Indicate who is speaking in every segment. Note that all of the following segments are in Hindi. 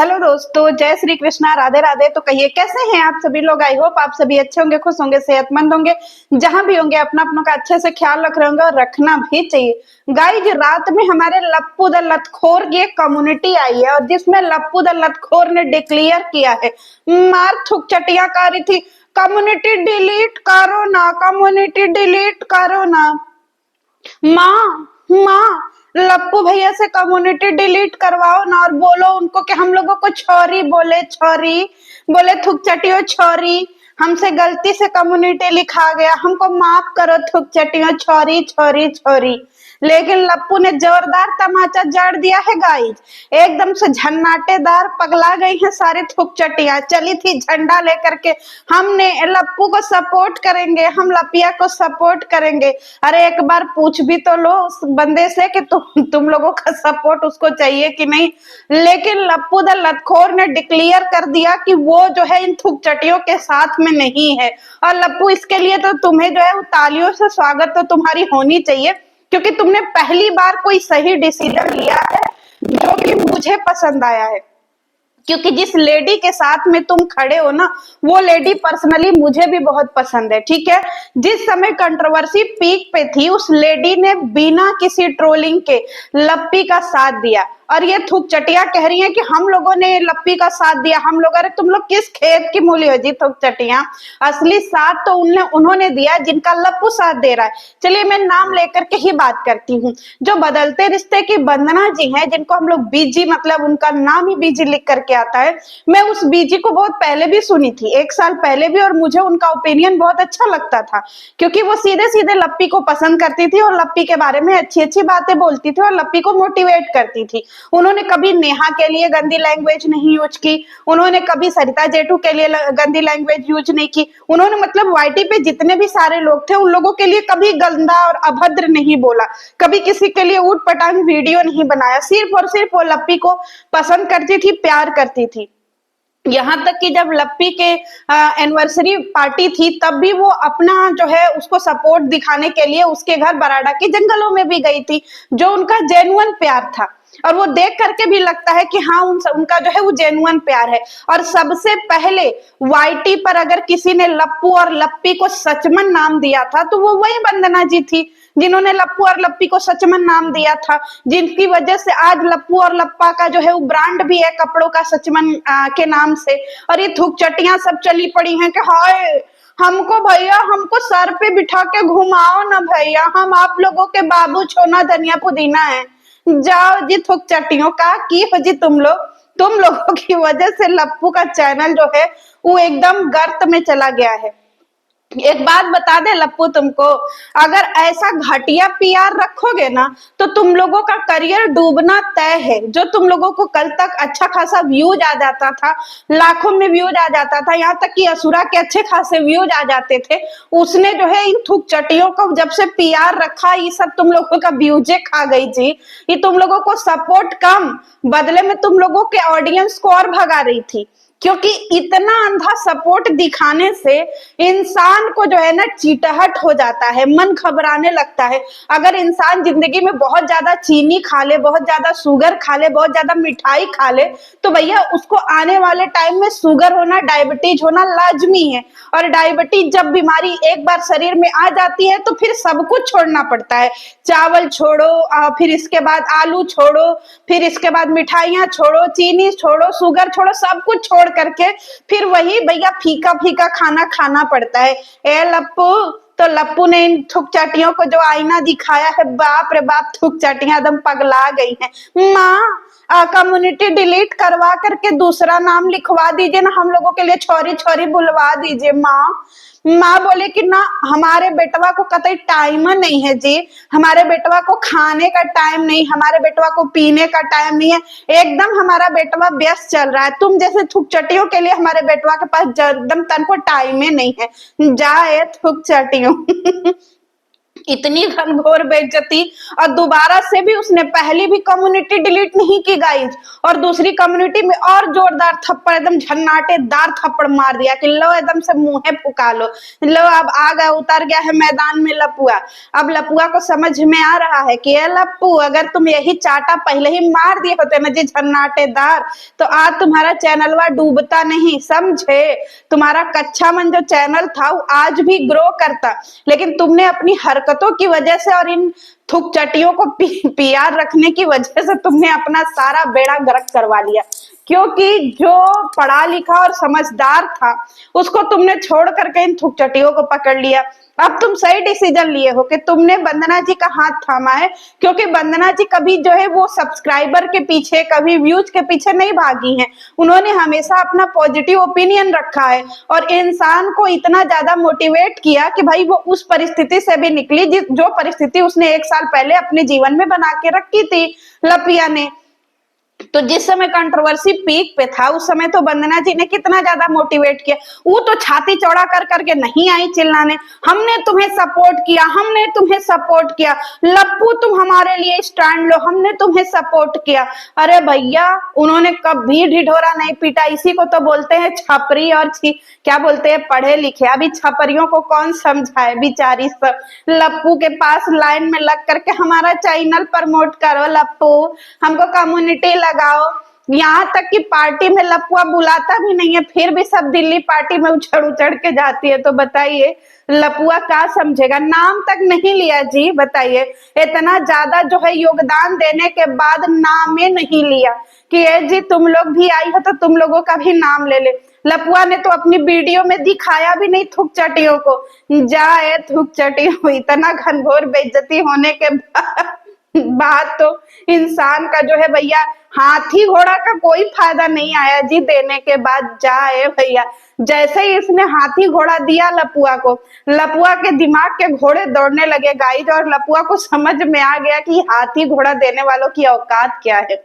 Speaker 1: हेलो दोस्तों, जय श्री कृष्णा, राधे राधे। तो कहिए कैसे हैं आप सभी लोग। आई होप आप सभी अच्छे होंगे, खुश होंगे, सेहतमंद होंगे। जहां भी होंगे अपना अपनों का अच्छे से ख्याल रख रहे होंगे और रखना भी चाहिए। गाइज, रात में हमारे लप्पू द लतखोर की एक कम्युनिटी आई है और जिसमें लप्पू द लतखोर ने डिक्लेयर किया है, मार थुक चटिया कारी थी, कम्युनिटी डिलीट करो ना, कम्युनिटी डिलीट करो ना। माँ माँ, लप्पू भैया से कम्युनिटी डिलीट करवाओ ना और बोलो उनको कि हम लोगों को छोरी बोले, छोरी बोले, थुक चटियो छोरी। हमसे गलती से कम्युनिटी लिखा गया, हमको माफ करो थुक चटियो छोरी छोरी छोरी। लेकिन लप्पू ने जोरदार तमाचा जड़ दिया है गाइज, एकदम से झन्नाटेदार पगला गई है सारी थुक चटिया। चली थी झंडा लेकर के, हमने लप्पू को सपोर्ट करेंगे, हम लपिया को सपोर्ट करेंगे। अरे एक बार पूछ भी तो लो उस बंदे से कि तुम लोगों का सपोर्ट उसको चाहिए कि नहीं। लेकिन लप्पू द लतखोर ने डिक्लेयर कर दिया कि वो जो है इन थुक चटियों के साथ में नहीं है। और लप्पू, इसके लिए तो तुम्हें जो है वो तालियों से स्वागत तो तुम्हारी होनी चाहिए, क्योंकि तुमने पहली बार कोई सही डिसीजन लिया है जो कि मुझे पसंद आया है। क्योंकि जिस लेडी के साथ में तुम खड़े हो ना, वो लेडी पर्सनली मुझे भी बहुत पसंद है। ठीक है, जिस समय कंट्रोवर्सी पीक पे थी उस लेडी ने बिना किसी ट्रोलिंग के लप्पी का साथ दिया। और ये थुक चटिया कह रही है कि हम लोगों ने लप्पी का साथ दिया, हम लोग। अरे तुम लोग किस खेत की मूली हो जी थुक चटिया। असली साथ तो उन्होंने दिया जिनका लप्पू साथ दे रहा है। चलिए मैं नाम लेकर के ही बात करती हूँ। जो बदलते रिश्ते की वंदना जी हैं, जिनको हम लोग बीजी, मतलब उनका नाम ही बीजी लिख करके आता है। मैं उस बीजी को बहुत पहले भी सुनी थी, 1 साल पहले भी, और मुझे उनका ओपिनियन बहुत अच्छा लगता था, क्योंकि वो सीधे सीधे लप्पी को पसंद करती थी और लप्पी के बारे में अच्छी अच्छी बातें बोलती थी और लप्पी को मोटिवेट करती थी। उन्होंने कभी नेहा के लिए गंदी लैंग्वेज नहीं यूज की, उन्होंने कभी सरिता जेठू के लिए गंदी लैंग्वेज यूज नहीं की। उन्होंने मतलब वाईटी पे जितने भी सारे लोग थे उन लोगों के लिए कभी गंदा और अभद्र नहीं बोला, कभी किसी के लिए ऊट पटांग वीडियो नहीं बनाया। सिर्फ और सिर्फ वो लप्पी को पसंद करती थी, प्यार करती थी। यहाँ तक कि जब लप्पी के एनिवर्सरी पार्टी थी तब भी वो अपना जो है उसको सपोर्ट दिखाने के लिए उसके घर बराडा के जंगलों में भी गई थी, जो उनका जेन्युइन प्यार था। और वो देख करके भी लगता है कि हाँ उनका जो है वो जेन्युइन प्यार है। और सबसे पहले वाईटी पर अगर किसी ने लप्पू और लप्पी को सचमन नाम दिया था तो वो वही वंदना जी थी, जिन्होंने लप्पू और लप्पी को सचमन नाम दिया था, जिनकी वजह से आज लप्पू और लप्पा का जो है वो ब्रांड भी है कपड़ों का, सचमन के नाम से। और ये थूक चटियां सब चली पड़ी हैं कि हाय हमको भैया, हमको सर पे बिठा के घुमाओ ना भैया, हम आप लोगों के बाबू छोना धनिया पुदीना है। जाओ जी थूक चटियों का की हो जी तुम लोगों की वजह से लप्पू का चैनल जो है वो एकदम गर्त में चला गया है। एक बात बता दे लप्पू तुमको, अगर ऐसा घटिया पीआर रखोगे ना तो तुम लोगों का करियर डूबना तय है। जो तुम लोगों को कल तक अच्छा खासा व्यूज आ जाता था, लाखों में व्यूज आ जाता था, यहाँ तक कि असुरा के अच्छे खासे व्यूज आ जाते थे, उसने जो है इन थूक चटियों को जब से पीआर रखा, ये सब तुम लोगों का व्यूजे खा गई जी। ये तुम लोगों को सपोर्ट कम, बदले में तुम लोगों के ऑडियंस को और भगा रही थी। क्योंकि इतना अंधा सपोर्ट दिखाने से इंसान को जो है ना चीटहट हो जाता है, मन घबराने लगता है। अगर इंसान जिंदगी में बहुत ज्यादा चीनी खा ले, बहुत ज्यादा शुगर खा ले, बहुत ज्यादा मिठाई खा ले, तो भैया उसको आने वाले टाइम में शुगर होना, डायबिटीज होना लाजमी है। और डायबिटीज जब बीमारी एक बार शरीर में आ जाती है तो फिर सब कुछ छोड़ना पड़ता है। चावल छोड़ो, फिर इसके बाद आलू छोड़ो, फिर इसके बाद मिठाइयाँ छोड़ो, चीनी छोड़ो, शुगर छोड़ो, सब कुछ छोड़ करके फिर वही भैया फीका फीका खाना खाना पड़ता है। ए लप्पू, तो लप्पू ने इन थुक चाटियों को जो आईना दिखाया है, बाप रे बाप, थुक चाटियां एकदम पगला गई हैं। माँ, कम्युनिटी डिलीट करवा करके दूसरा नाम लिखवा दीजिए ना, हम लोगों के लिए छोरी छोरी बुलवा दीजिए। माँ बोले कि ना हमारे बेटवा को कतई टाइम नहीं है जी, हमारे बेटवा को खाने का टाइम नहीं, हमारे बेटवा को पीने का टाइम नहीं है, एकदम हमारा बेटवा व्यस्त चल रहा है। तुम जैसे थुक चटियों के लिए हमारे बेटवा के पास एकदम तन को टाइम ही नहीं है। जाए थुक चटियों इतनी घनघोर बेइज्जती। और दोबारा से भी उसने पहली भी कम्युनिटी डिलीट नहीं की गाइज, और दूसरी कम्युनिटी में और जोरदार थप्पड़, एकदम झन्नाटेदार थप्पड़ मार दिया कि लो एकदम से मुंहे फुका लो अब आ गया, उतर गया है मैदान में लपुआ। अब लपुआ को समझ में आ रहा है कि ये लप्पू, अगर तुम यही चाटा पहले ही मार दिए होते ना जी झन्नाटेदार, तो आज तुम्हारा चैनलवा डूबता नहीं, समझे। तुम्हारा कच्चा मन जो चैनल था वो आज भी ग्रो करता, लेकिन तुमने अपनी हरकतों की वजह से और इन थुक चटियों को पीआर रखने की वजह से तुमने अपना सारा बेड़ा गर्क करवा लिया। क्योंकि जो पढ़ा लिखा और समझदार था उसको तुमने छोड़ करके इन थुक चटियों को पकड़ लिया। अब तुम सही डिसीजन लिए हो कि तुमने वंदना जी का हाथ थामा है, क्योंकि वंदना जी कभी जो है वो सब्सक्राइबर के पीछे, कभी व्यूज के पीछे नहीं भागी हैं। उन्होंने हमेशा अपना पॉजिटिव ओपिनियन रखा है और इंसान को इतना ज्यादा मोटिवेट किया कि भाई वो उस परिस्थिति से भी निकली जो परिस्थिति उसने 1 साल पहले अपने जीवन में बना के रखी थी लपिया ने। तो जिस समय कंट्रोवर्सी पीक पे था उस समय तो वंदना जी ने कितना ज्यादा मोटिवेट किया। वो तो छाती चौड़ा कर करके नहीं आई चिल्लाने, हमने तुम्हें सपोर्ट किया, हमने तुम्हें सपोर्ट किया, लप्पू तुम हमारे लिए स्टैंड लो, हमने तुम्हें सपोर्ट किया। अरे भैया, उन्होंने कभी ढिढोरा नहीं पीटा। इसी को तो बोलते हैं छपरी और क्या बोलते हैं, पढ़े लिखे। अभी छपरियों को कौन समझाए, बेचारी सब लप्पू के पास लाइन में लग करके हमारा चैनल प्रमोट करो लप्पू, हमको कम्युनिटी लगाओ। यहाँ तक कि पार्टी में लपुआ बुलाता भी नहीं है, फिर भी सब दिल्ली पार्टी में उछड़ उछड़ के जाती है। तो बताइए लपुआ क्या समझेगा, नाम तक नहीं लिया जी। बताइए, इतना ज्यादा जो है योगदान देने के बाद नाम ही नहीं लिया कि ये जी तुम लोग भी आई हो तो तुम लोगों का भी नाम ले ले। लपुआ ने तो अपनी वीडियो में दिखाया भी नहीं थुक चटियों को। जाए थुक चटियों, इतना घनघोर बेइज्जती होने के बाद तो इंसान का जो है भैया हाथी घोड़ा का कोई फायदा नहीं आया जी देने के बाद। जाए भैया, जैसे ही इसने हाथी घोड़ा दिया लपुआ को, लपुआ के दिमाग के घोड़े दौड़ने लगे गाइज, और लपुआ को समझ में आ गया कि हाथी घोड़ा देने वालों की औकात क्या है।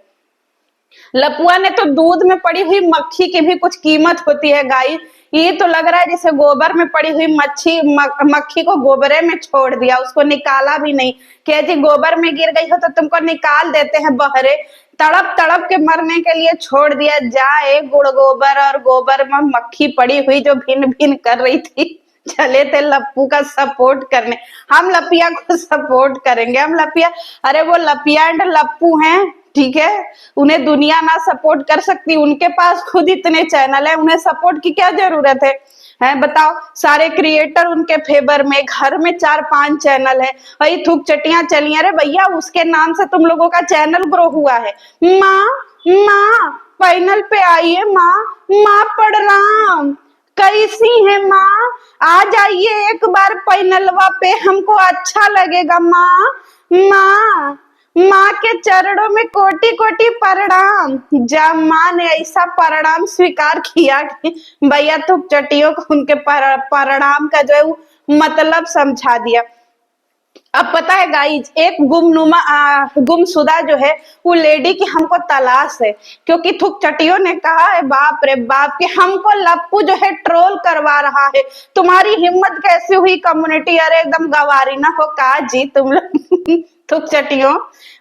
Speaker 1: लपुआ ने तो दूध में पड़ी हुई मक्खी की भी कुछ कीमत होती है गाइस। ये तो लग रहा है जैसे गोबर में पड़ी हुई मक्खी को गोबरे में छोड़ दिया, उसको निकाला भी नहीं। क्या जी गोबर में गिर गई हो तो तुमको निकाल देते हैं बहरे, तड़प तड़प के मरने के लिए छोड़ दिया। जाए गुड़ गोबर और गोबर में मक्खी पड़ी हुई जो भिन भिन कर रही थी, चले थे लप्पू का सपोर्ट करने। हम लपिया को सपोर्ट करेंगे, हम लपिया, अरे वो लपिया एंड लप्पू हैं, ठीक है, उन्हें दुनिया ना सपोर्ट कर सकती, उनके पास खुद इतने चैनल है, उन्हें सपोर्ट की क्या जरूरत है बताओ। सारे क्रिएटर उनके फेवर में, घर में 4-5 चैनल है, वही थूक चटियां चली। अरे भैया, उसके नाम से तुम लोगों का चैनल ग्रो हुआ है। माँ पैनल पे आइए, माँ प्रणाम, कैसी है माँ, आ जाइए एक बार पैनलवा पे, हमको अच्छा लगेगा। माँ के चरणों में कोटि कोटि प्रणाम। जब माँ ने ऐसा प्रणाम स्वीकार किया कि भैया तो चटियों को उनके प्रणाम का जो है मतलब समझा दिया। अब पता है गाइज, एक गुमशुदा जो है वो लेडी की हमको तलाश है, क्योंकि थुक चटियों ने कहा है बाप रे बाप कि हमको लप्पू जो है ट्रोल करवा रहा है। तुम्हारी हिम्मत कैसे हुई कम्युनिटी, अरे एकदम गवारी ना हो का जी तुम लोग थुक चटियों।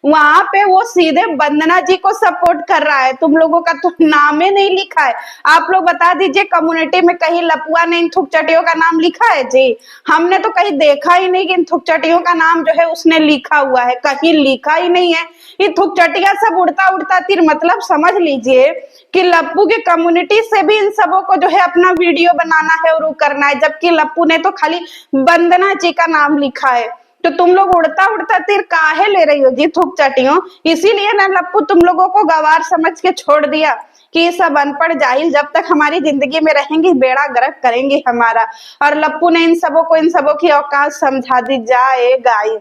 Speaker 1: वहां पे वो सीधे वंदना जी को सपोर्ट कर रहा है, तुम लोगों का तो नाम ही नहीं लिखा है। आप लोग बता दीजिए कम्युनिटी में कहीं लपुआ ने इन थुक चटियों का नाम लिखा है जी? हमने तो कहीं देखा ही नहीं कि इन थुक चटियों का नाम जो है उसने लिखा हुआ है, कहीं लिखा ही नहीं है। ये थुक चटिया सब उड़ता उड़ता तीर, मतलब समझ लीजिए कि लप्पू की कम्युनिटी से भी इन सबों को जो है अपना वीडियो बनाना है और वो करना है, जबकि लप्पू ने तो खाली वंदना जी का नाम लिखा है। तो तुम लोग उड़ता उड़ता तीर काहे ले रही हो जी थुक चटियों? इसीलिए ना लप्पू तुम लोगों को गवार समझ के छोड़ दिया कि ये सब अनपढ़ जाहिल जब तक हमारी जिंदगी में रहेंगी बेड़ा गर्क करेंगे हमारा। और लप्पू ने इन सबों की औकात समझा दी। जाए गाइज,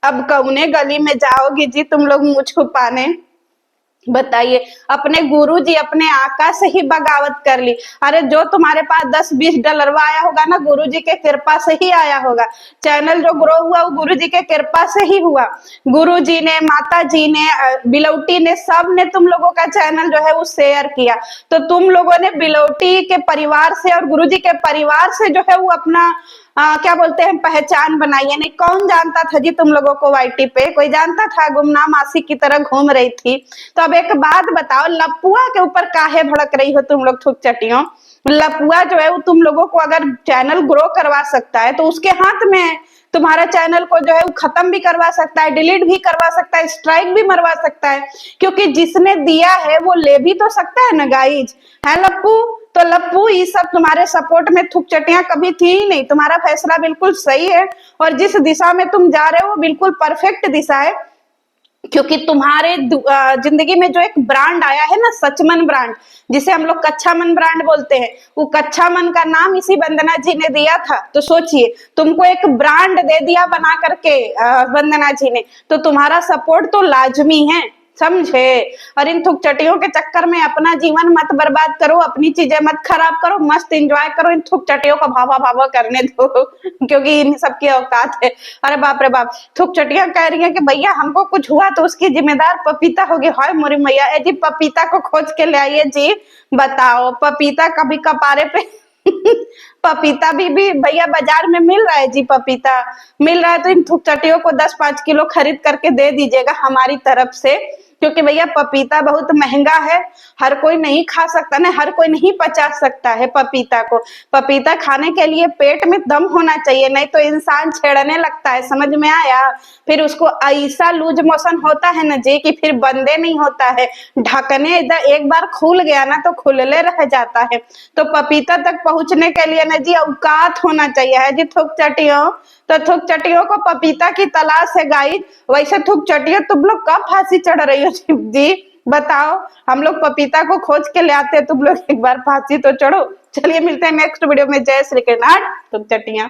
Speaker 1: अब कौने गली में जाओगी जी तुम लोग मुंह छुपाने? बताइए, अपने गुरुजी अपने आका से ही बगावत कर ली। अरे जो तुम्हारे पास $10-20 आया होगा ना, गुरुजी के कृपा से ही आया होगा। चैनल जो ग्रो हुआ वो गुरुजी के कृपा से ही हुआ। गुरुजी ने, माता जी ने, बिलौटी ने, सब ने तुम लोगों का चैनल जो है वो शेयर किया। तो तुम लोगों ने बिलौटी के परिवार से और गुरुजी के परिवार से जो है वो अपना क्या बोलते हैं, पहचान बनाई है। नहीं, कौन जानता था जी तुम लोगों को वाईटी पे, कोई जानता था? गुमनाम आशिक की तरह घूम रही थी। तो अब एक बात बताओ, लपुआ के ऊपर काहे भड़क रही हो तुम लोग थूक चटियों? लपुआ जो है वो तुम लोगों को अगर चैनल ग्रो करवा सकता है तो उसके हाथ में है। तुम्हारा चैनल को जो है वो खत्म भी करवा सकता है, डिलीट भी करवा सकता है, स्ट्राइक भी मरवा सकता है, क्योंकि जिसने दिया है वो ले भी तो सकता है ना गाइज, है लप्पू? तो लप्पू, ये सब तुम्हारे सपोर्ट में थूक चटियां कभी थी ही नहीं। तुम्हारा फैसला बिल्कुल सही है और जिस दिशा में तुम जा रहे हो वो बिल्कुल परफेक्ट दिशा है, क्योंकि तुम्हारे जिंदगी में जो एक ब्रांड आया है ना, सचमन ब्रांड, जिसे हम लोग कच्चा मन ब्रांड बोलते हैं, वो कच्चा मन का नाम इसी वंदना जी ने दिया था। तो सोचिए, तुमको एक ब्रांड दे दिया बना करके वंदना जी ने, तो तुम्हारा सपोर्ट तो लाजमी है, समझे? और इन थुक चटियों के चक्कर में अपना जीवन मत बर्बाद करो, अपनी चीजें मत खराब करो, मस्त एंजॉय करो, इन थुक चटियों को भावा भावा करने दो क्योंकि इन सबकी औकात है। अरे बाप रे बाप, थुक चटियां कह रही है कि भैया हमको कुछ हुआ तो उसकी जिम्मेदार पपीता होगी। हाय मोरी मैया, ए जी पपीता को खोज के ले आइए जी। बताओ, पपीता कभी कपारे पे पपीता भी भैया बाजार में मिल रहा है जी, पपीता मिल रहा है तो इन थुक चटियों को 10-5 किलो खरीद करके दे दीजिएगा हमारी तरफ से, क्योंकि भैया पपीता बहुत महंगा है, हर कोई नहीं खा सकता ना, हर कोई नहीं पचा सकता है पपीता को। पपीता खाने के लिए पेट में दम होना चाहिए, नहीं तो इंसान छेड़ने लगता है, समझ में आया? फिर उसको ऐसा लूज मोशन होता है ना जी कि फिर बंदे नहीं होता है, ढकने इधर एक बार खुल गया ना तो खुलले रह जाता है। तो पपीता तक पहुंचने के लिए ना जी औकात होना चाहिए है जी थुक चटियों। तो थुक चटियों को पपीता की तलाश है गाइस। वैसे थुक चटियों तुम लोग कब फांसी चढ़ रही हो जी? बताओ, हम लोग पपीता को खोज के ले आते हैं, तुम लोग एक बार फांसी तो चढ़ो। चलिए मिलते हैं नेक्स्ट वीडियो में। जय श्री कृष्ण। थुक चटियां।